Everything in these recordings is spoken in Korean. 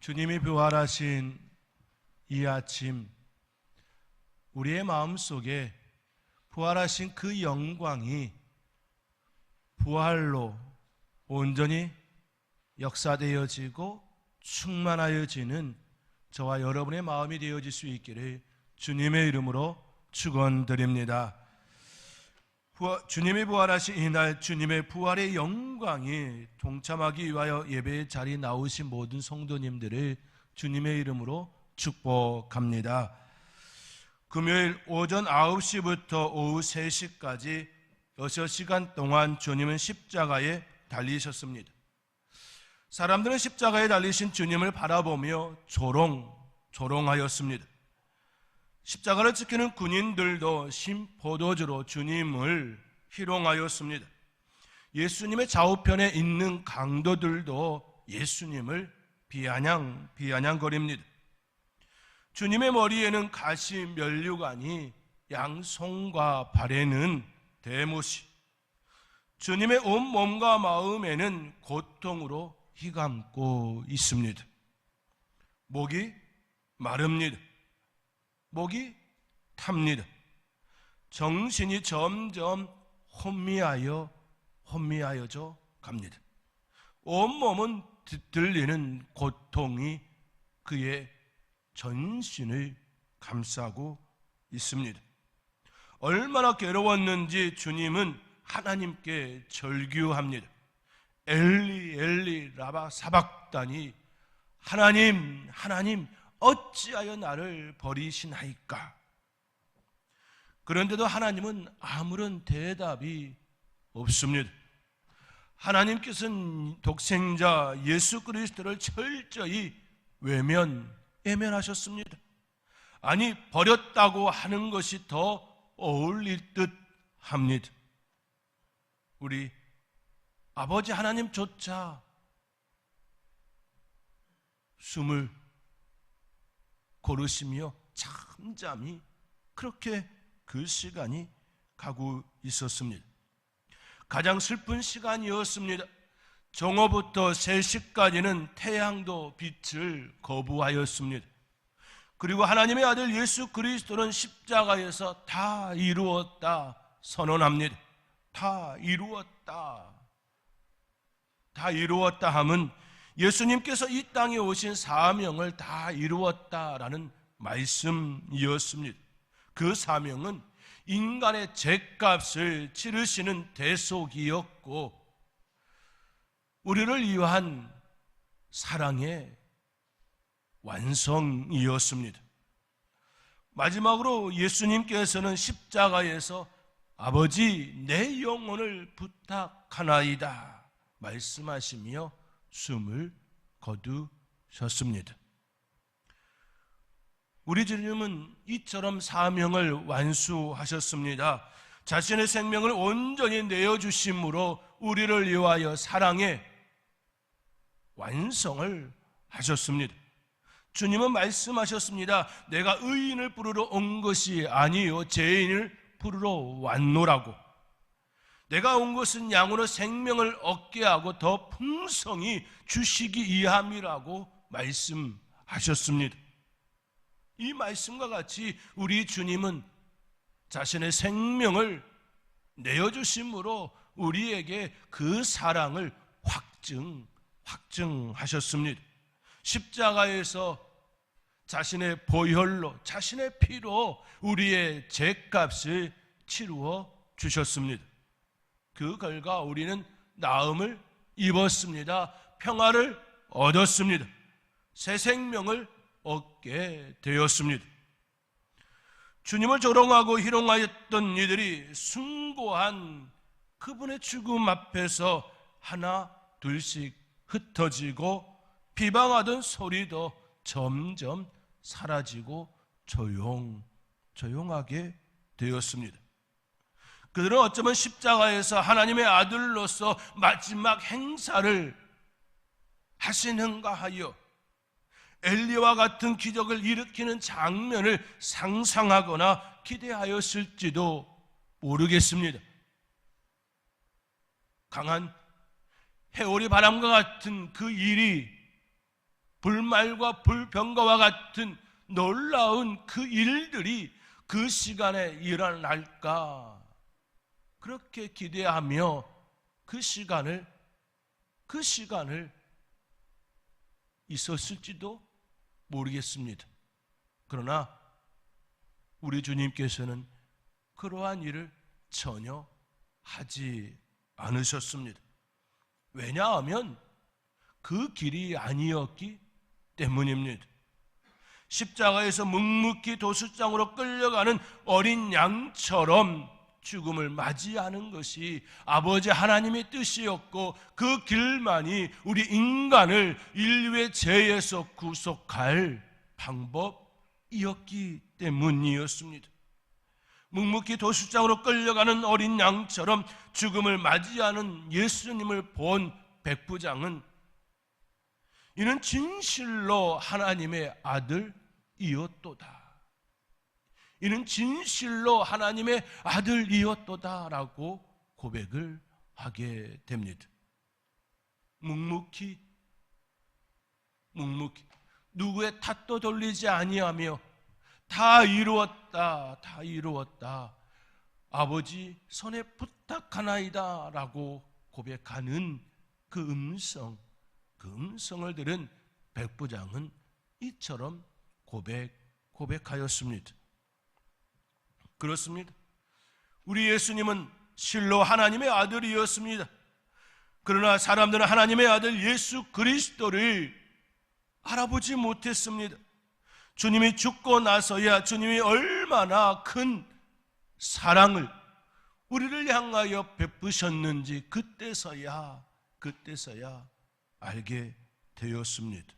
주님이 부활하신 이 아침, 우리의 마음속에 부활하신 그 영광이 부활로 온전히 역사되어지고 충만하여지는 저와 여러분의 마음이 되어질 수 있기를 주님의 이름으로 축원드립니다. 주님이 부활하신 이날, 주님의 부활의 영광이 동참하기 위하여 예배의 자리에 나오신 모든 성도님들을 주님의 이름으로 축복합니다. 금요일 오전 9시부터 오후 3시까지 6시간 동안 주님은 십자가에 달리셨습니다. 사람들은 십자가에 달리신 주님을 바라보며 조롱하였습니다. 십자가를 지키는 군인들도 심포도주로 주님을 희롱하였습니다. 예수님의 좌우편에 있는 강도들도 예수님을 비아냥거립니다. 주님의 머리에는 가시 면류관이, 양손과 발에는 대못이, 주님의 온 몸과 마음에는 고통으로 휘감고 있습니다. 목이 마릅니다. 목이 탑니다. 정신이 점점 혼미하여져 갑니다. 온몸은 들리는 고통이 그의 전신을 감싸고 있습니다. 얼마나 괴로웠는지 주님은 하나님께 절규합니다. 엘리 엘리 라바 사박다니, 하나님 어찌하여 나를 버리시나이까. 그런데도 하나님은 아무런 대답이 없습니다. 하나님께서는 독생자 예수 그리스도를 철저히 외면하셨습니다. 아니, 버렸다고 하는 것이 더 어울릴 듯 합니다. 우리 아버지 하나님조차 숨을 고르시며 잠잠히 그렇게 그 시간이 가고 있었습니다. 가장 슬픈 시간이었습니다. 정오부터 3시까지는 태양도 빛을 거부하였습니다. 그리고 하나님의 아들 예수 그리스도는 십자가에서 다 이루었다 선언합니다. 다 이루었다 함은 예수님께서 이 땅에 오신 사명을 다 이루었다라는 말씀이었습니다. 그 사명은 인간의 죄값을 치르시는 대속이었고, 우리를 위한 사랑의 완성이었습니다. 마지막으로 예수님께서는 십자가에서 아버지, 내 영혼을 부탁하나이다 말씀하시며 숨을 거두셨습니다. 우리 주님은 이처럼 사명을 완수하셨습니다. 자신의 생명을 온전히 내어주심으로 우리를 위하여 사랑의 완성을 하셨습니다. 주님은 말씀하셨습니다. 내가 의인을 부르러 온 것이 아니요 죄인을 부르러 왔노라고. 내가 온 것은 양으로 생명을 얻게 하고 더 풍성히 주시기 위함이라고 말씀하셨습니다. 이 말씀과 같이 우리 주님은 자신의 생명을 내어주심으로 우리에게 그 사랑을 확증하셨습니다. 십자가에서 자신의 보혈로, 자신의 피로 우리의 죄값을 치루어 주셨습니다. 그 결과 우리는 나음을 입었습니다. 평화를 얻었습니다. 새 생명을 얻게 되었습니다. 주님을 조롱하고 희롱하였던 이들이 숭고한 그분의 죽음 앞에서 하나 둘씩 흩어지고, 비방하던 소리도 점점 사라지고 조용하게 되었습니다. 그들은 어쩌면 십자가에서 하나님의 아들로서 마지막 행사를 하시는가 하여 엘리와 같은 기적을 일으키는 장면을 상상하거나 기대하였을지도 모르겠습니다. 강한 해오리 바람과 같은 그 일이 불말과 불병거와 같은 놀라운 그 일들이 그 시간에 일어날까, 그렇게 기대하며 그 시간을 있었을지도 모르겠습니다. 그러나 우리 주님께서는 그러한 일을 전혀 하지 않으셨습니다. 왜냐하면 그 길이 아니었기 때문입니다. 십자가에서 묵묵히 도수장으로 끌려가는 어린 양처럼 죽음을 맞이하는 것이 아버지 하나님의 뜻이었고, 그 길만이 우리 인간을 인류의 죄에서 구속할 방법이었기 때문이었습니다. 묵묵히 도수장으로 끌려가는 어린 양처럼 죽음을 맞이하는 예수님을 본 백부장은 이는 진실로 하나님의 아들이었도다, 이는 진실로 하나님의 아들이었도다라고 고백을 하게 됩니다. 묵묵히 누구의 탓도 돌리지 아니하며 다 이루었다, 아버지 손에 부탁하나이다 라고 고백하는 그 음성을 들은 백부장은 이처럼 고백하였습니다. 그렇습니다. 우리 예수님은 실로 하나님의 아들이었습니다. 그러나 사람들은 하나님의 아들 예수 그리스도를 알아보지 못했습니다. 주님이 죽고 나서야 주님이 얼마나 큰 사랑을 우리를 향하여 베푸셨는지 그때서야 알게 되었습니다.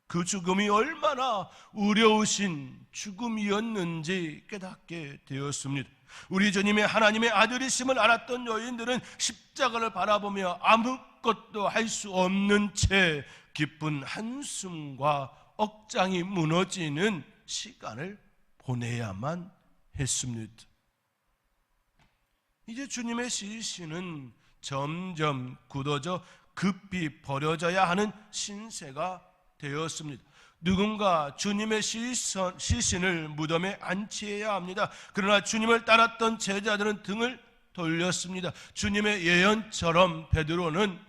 그 죽음이 얼마나 어려우신 죽음이었는지 깨닫게 되었습니다. 우리 주님의 하나님의 아들이심을 알았던 여인들은 십자가를 바라보며 아무것도 할 수 없는 채 깊은 한숨과 억장이 무너지는 시간을 보내야만 했습니다. 이제 주님의 시신은 점점 굳어져 급히 버려져야 하는 신세가 되었습니다. 누군가 주님의 시신을 무덤에 안치해야 합니다. 그러나 주님을 따랐던 제자들은 등을 돌렸습니다. 주님의 예언처럼 베드로는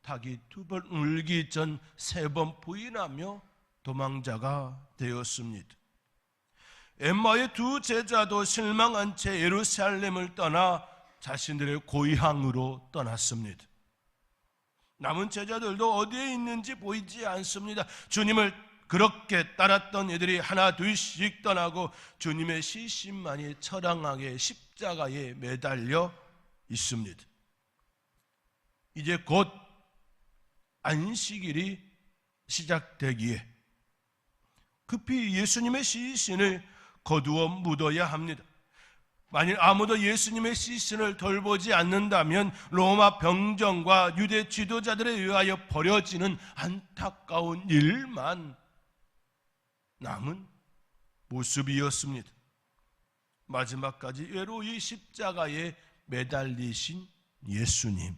닭이 2번 울기 전 3번 부인하며 도망자가 되었습니다. 엠마의 2 제자도 실망한 채 예루살렘을 떠나 자신들의 고향으로 떠났습니다. 남은 제자들도 어디에 있는지 보이지 않습니다. 주님을 그렇게 따랐던 이들이 하나 둘씩 떠나고 주님의 시신만이 처량하게 십자가에 매달려 있습니다. 이제 곧 안식일이 시작되기에 급히 예수님의 시신을 거두어 묻어야 합니다. 만일 아무도 예수님의 시신을 돌보지 않는다면 로마 병정과 유대 지도자들에 의하여 버려지는 안타까운 일만 남은 모습이었습니다. 마지막까지 외로이 십자가에 매달리신 예수님,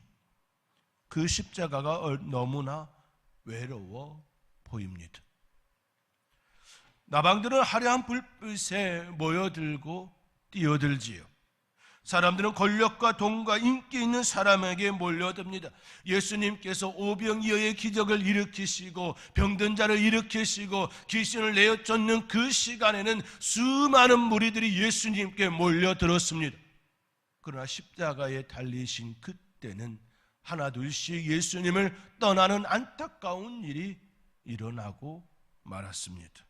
그 십자가가 너무나 외로워 보입니다. 나방들은 화려한 불빛에 모여들고 뛰어들지요. 사람들은 권력과 돈과 인기 있는 사람에게 몰려듭니다. 예수님께서 오병이어의 기적을 일으키시고 병든 자를 일으키시고 귀신을 내어 쫓는 그 시간에는 수많은 무리들이 예수님께 몰려들었습니다. 그러나 십자가에 달리신 그때는 하나 둘씩 예수님을 떠나는 안타까운 일이 일어나고 말았습니다.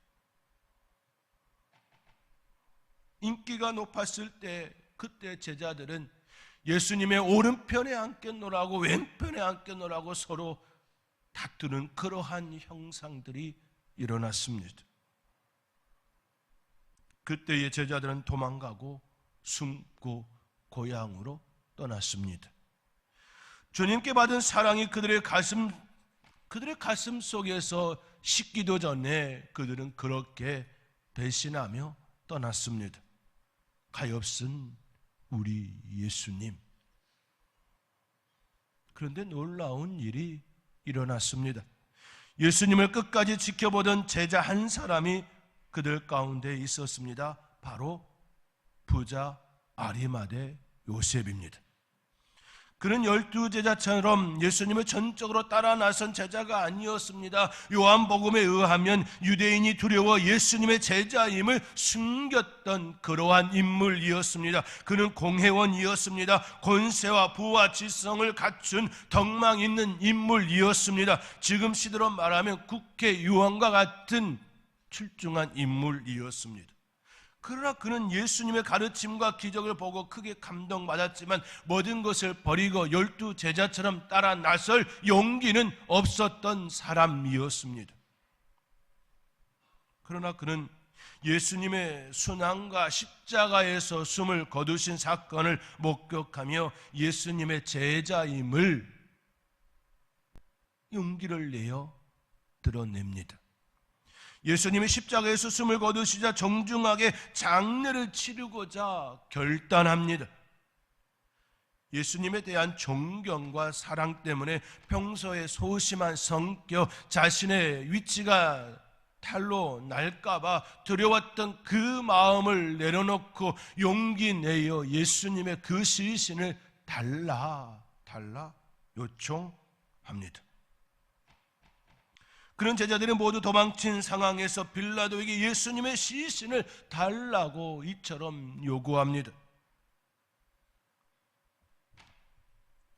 인기가 높았을 때 그때 제자들은 예수님의 오른편에 앉겠노라고 왼편에 앉겠노라고 서로 다투는 그러한 형상들이 일어났습니다. 그때의 제자들은 도망가고 숨고 고향으로 떠났습니다. 주님께 받은 사랑이 그들의 가슴 속에서 식기도 전에 그들은 그렇게 배신하며 떠났습니다. 가엾은 우리 예수님. 그런데 놀라운 일이 일어났습니다. 예수님을 끝까지 지켜보던 제자 한 사람이 그들 가운데 있었습니다. 바로 부자 아리마대 요셉입니다. 그는 12제자처럼 예수님을 전적으로 따라 나선 제자가 아니었습니다. 요한복음에 의하면 유대인이 두려워 예수님의 제자임을 숨겼던 그러한 인물이었습니다. 그는 공회원이었습니다. 권세와 부와 지성을 갖춘 덕망 있는 인물이었습니다. 지금 시대로 말하면 국회의원과 같은 출중한 인물이었습니다. 그러나 그는 예수님의 가르침과 기적을 보고 크게 감동받았지만 모든 것을 버리고 12제자처럼 따라 나설 용기는 없었던 사람이었습니다. 그러나 그는 예수님의 순환과 십자가에서 숨을 거두신 사건을 목격하며 예수님의 제자임을 용기를 내어 드러냅니다. 예수님이 십자가에서 숨을 거두시자 정중하게 장례를 치르고자 결단합니다. 예수님에 대한 존경과 사랑 때문에 평소에 소심한 성격, 자신의 위치가 탈로 날까봐 두려웠던 그 마음을 내려놓고 용기 내어 예수님의 그 시신을 달라 요청합니다. 그런 제자들이 모두 도망친 상황에서 빌라도에게 예수님의 시신을 달라고 이처럼 요구합니다.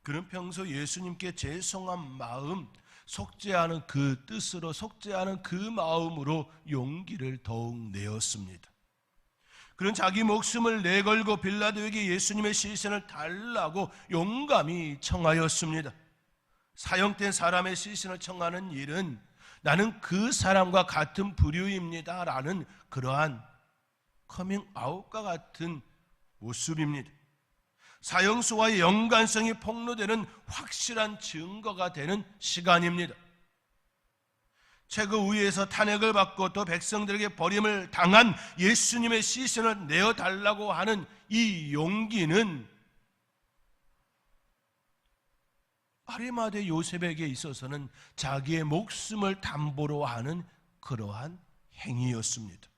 그는 평소 예수님께 죄송한 마음, 속죄하는 그 뜻으로, 속죄하는 그 마음으로 용기를 더욱 내었습니다. 그는 자기 목숨을 내걸고 빌라도에게 예수님의 시신을 달라고 용감히 청하였습니다. 사형된 사람의 시신을 청하는 일은 나는 그 사람과 같은 부류입니다 라는 그러한 커밍아웃과 같은 모습입니다. 사형수와의 연관성이 폭로되는 확실한 증거가 되는 시간입니다. 최고위에서 탄핵을 받고 또 백성들에게 버림을 당한 예수님의 시신을 내어달라고 하는 이 용기는 아리마대 요셉에게 있어서는 자기의 목숨을 담보로 하는 그러한 행위였습니다.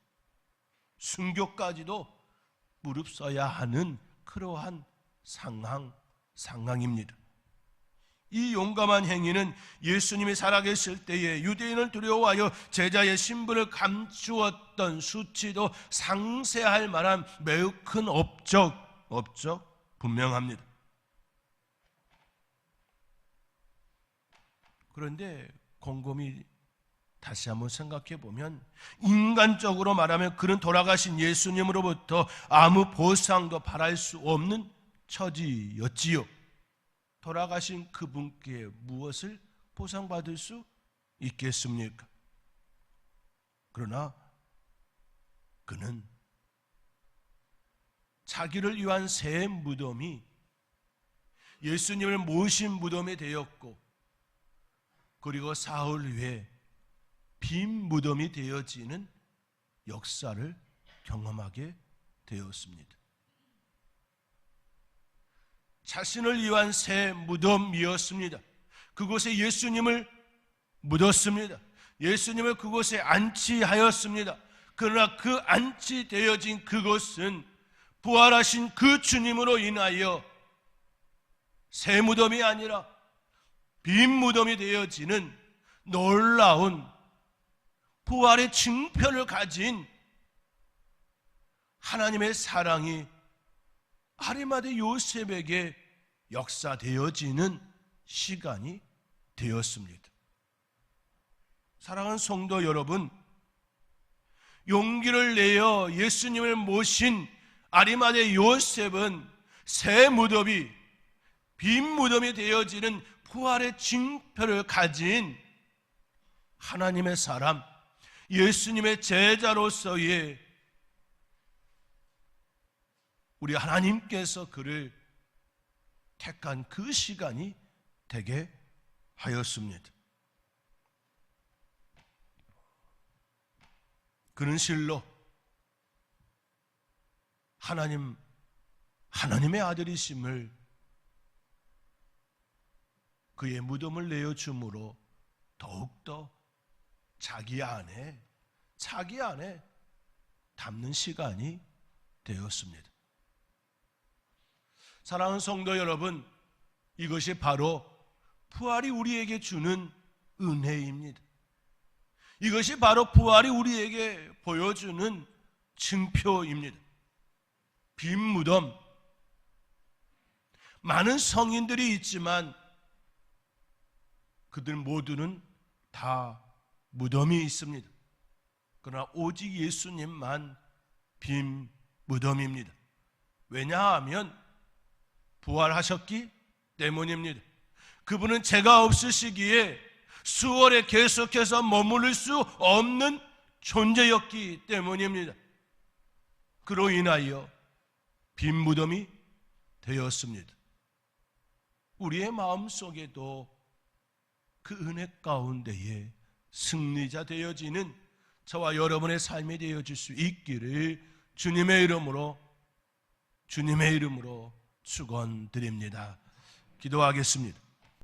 순교까지도 무릅써야 하는 그러한 상황입니다. 이 용감한 행위는 예수님이 살아계실 때에 유대인을 두려워하여 제자의 신분을 감추었던 수치도 상쇄할 만한 매우 큰 업적 분명합니다. 그런데 곰곰이 다시 한번 생각해 보면 인간적으로 말하면 그는 돌아가신 예수님으로부터 아무 보상도 바랄 수 없는 처지였지요. 돌아가신 그분께 무엇을 보상받을 수 있겠습니까? 그러나 그는 자기를 위한 새 무덤이 예수님을 모신 무덤이 되었고, 그리고 사흘 후에 빈 무덤이 되어지는 역사를 경험하게 되었습니다. 자신을 위한 새 무덤이었습니다. 그곳에 예수님을 묻었습니다. 예수님을 그곳에 안치하였습니다. 그러나 그 안치되어진 그곳은 부활하신 그 주님으로 인하여 새 무덤이 아니라 빈 무덤이 되어지는 놀라운 부활의 징표를 가진 하나님의 사랑이 아리마대 요셉에게 역사되어지는 시간이 되었습니다. 사랑하는 성도 여러분, 용기를 내어 예수님을 모신 아리마대 요셉은 새 무덤이 빈 무덤이 되어지는 부활의 징표를 가진 하나님의 사람, 예수님의 제자로서의 우리 하나님께서 그를 택한 그 시간이 되게 하였습니다. 그는 실로 하나님의 아들이심을, 그의 무덤을 내어줌으로 더욱더 자기 안에 담는 시간이 되었습니다. 사랑하는 성도 여러분, 이것이 바로 부활이 우리에게 주는 은혜입니다. 이것이 바로 부활이 우리에게 보여주는 증표입니다. 빈 무덤, 많은 성인들이 있지만 그들 모두는 다 무덤이 있습니다. 그러나 오직 예수님만 빈 무덤입니다. 왜냐하면 부활하셨기 때문입니다. 그분은 죄가 없으시기에 수월에 계속해서 머무를 수 없는 존재였기 때문입니다. 그로 인하여 빈 무덤이 되었습니다. 우리의 마음속에도 그 은혜 가운데에 승리자 되어지는 저와 여러분의 삶이 되어질 수 있기를 주님의 이름으로 축원드립니다. 기도하겠습니다.